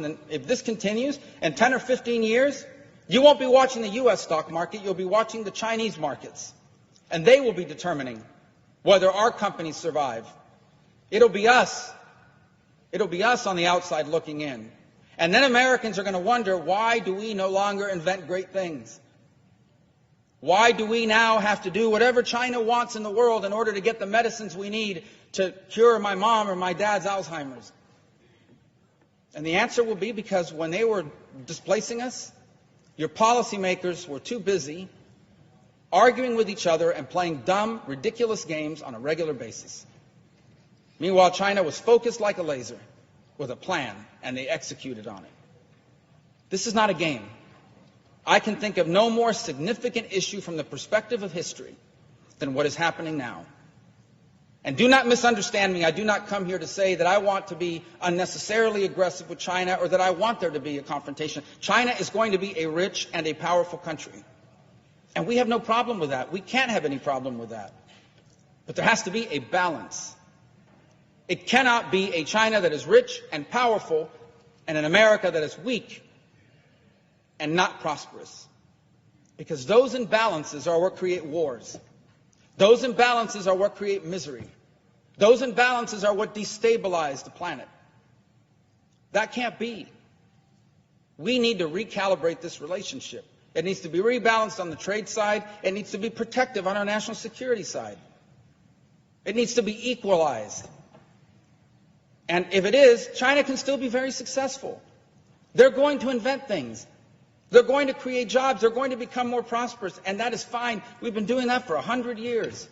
And if this continues, in 10 or 15 years, you won't be watching the U.S. stock market, you'll be watching the Chinese markets. And they will be determining whether our companies survive. It'll be us. It'll be us on the outside looking in. And then Americans are going to wonder, why do we no longer invent great things? Why do we now have to do whatever China wants in the world in order to get the medicines we need to cure my mom or my dad's Alzheimer's? And the answer will be because when they were displacing us, your policymakers were too busy arguing with each other and playing dumb, ridiculous games on a regular basis. Meanwhile, China was focused like a laser with a plan, and they executed on it. This is not a game. I can think of no more significant issue from the perspective of history than what is happening now. And do not misunderstand me. I do not come here to say that I want to be unnecessarily aggressive with China or that I want there to be a confrontation. China is going to be a rich and a powerful country. And we have no problem with that. We can't have any problem with that. But there has to be a balance. It cannot be a China that is rich and powerful and an America that is weak and not prosperous. Because those imbalances are what create wars. Those imbalances are what create misery. Those imbalances are what destabilize the planet. That can't be. We need to recalibrate this relationship. It needs to be rebalanced on the trade side. It needs to be protective on our national security side. It needs to be equalized. And if it is, China can still be very successful. They're going to invent things. They're going to create jobs. They're going to become more prosperous. And that is fine. We've been doing that for 100 years.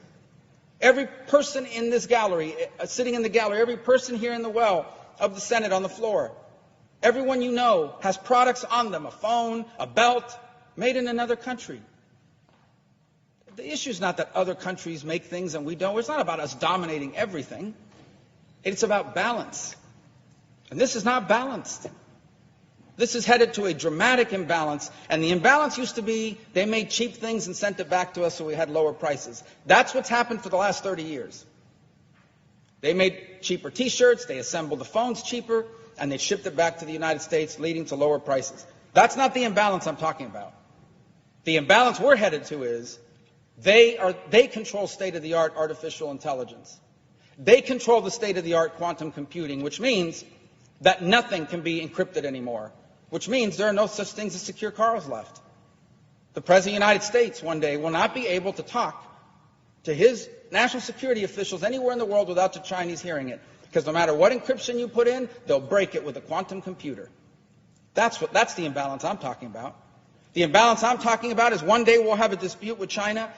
Every person in this gallery, sitting in the gallery, every person here in the well of the Senate on the floor, everyone you know has products on them, a phone, a belt, made in another country. The issue is not that other countries make things and we don't. It's not about us dominating everything. It's about balance. And this is not balanced. This is headed to a dramatic imbalance, and the imbalance used to be they made cheap things and sent it back to us so we had lower prices. That's what's happened for the last 30 years. They made cheaper T-shirts, they assembled the phones cheaper, and they shipped it back to the United States, leading to lower prices. That's not the imbalance I'm talking about. The imbalance we're headed to is they control state-of-the-art artificial intelligence. They control the state-of-the-art quantum computing, which means that nothing can be encrypted anymore, which means there are no such things as secure cars left. The President of the United States one day will not be able to talk to his national security officials anywhere in the world without the Chinese hearing it, because no matter what encryption you put in, they'll break it with a quantum computer. That's the imbalance I'm talking about. The imbalance I'm talking about is one day we'll have a dispute with China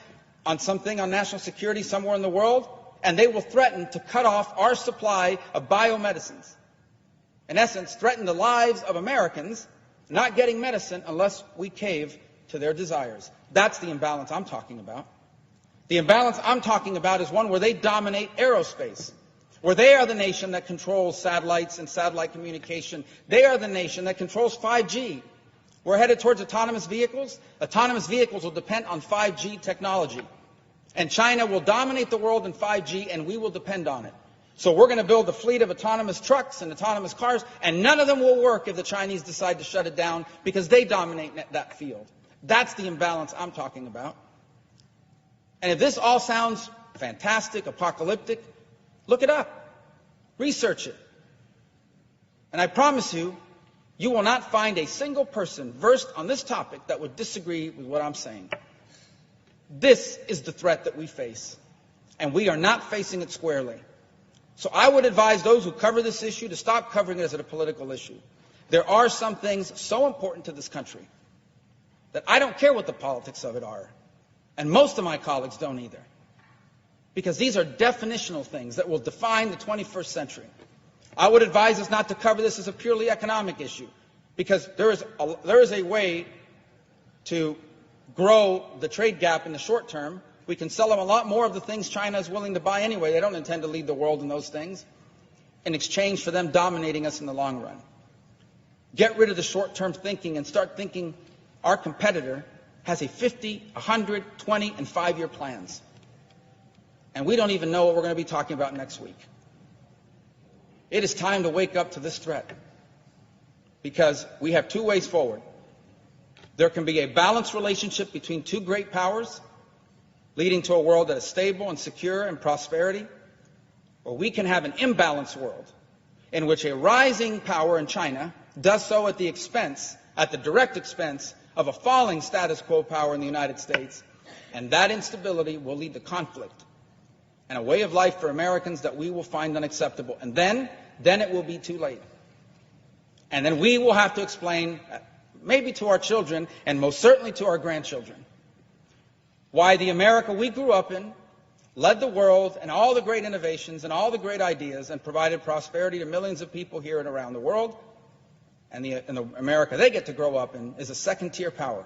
on something on national security somewhere in the world, and they will threaten to cut off our supply of biomedicines. In essence, threaten the lives of Americans not getting medicine unless we cave to their desires. That's the imbalance I'm talking about. The imbalance I'm talking about is one where they dominate aerospace, where they are the nation that controls satellites and satellite communication. They are the nation that controls 5G. We're headed towards autonomous vehicles. Autonomous vehicles will depend on 5G technology. And China will dominate the world in 5G, and we will depend on it. So we're going to build a fleet of autonomous trucks and autonomous cars, and none of them will work if the Chinese decide to shut it down because they dominate that field. That's the imbalance I'm talking about. And if this all sounds fantastic, apocalyptic, look it up. Research it. And I promise you, you will not find a single person versed on this topic that would disagree with what I'm saying. This is the threat that we face, and we are not facing it squarely. So I would advise those who cover this issue to stop covering it as a political issue. There are some things so important to this country that I don't care what the politics of it are. And most of my colleagues don't either. Because these are definitional things that will define the 21st century. I would advise us not to cover this as a purely economic issue. Because there is a way to grow the trade gap in the short term. We can sell them a lot more of the things China is willing to buy anyway. They don't intend to lead the world in those things in exchange for them dominating us in the long run. Get rid of the short-term thinking and start thinking our competitor has a 50, 100, 20, and 5-year plans. And we don't even know what we're going to be talking about next week. It is time to wake up to this threat. because we have two ways forward. There can be a balanced relationship between two great powers, leading to a world that is stable and secure and prosperity, or we can have an imbalanced world in which a rising power in China does so at the direct expense of a falling status quo power in the United States, and that instability will lead to conflict and a way of life for Americans that we will find unacceptable. And then it will be too late. And then we will have to explain, maybe to our children and most certainly to our grandchildren, why the America we grew up in led the world and all the great innovations and all the great ideas and provided prosperity to millions of people here and around the world, and the America they get to grow up in is a second-tier power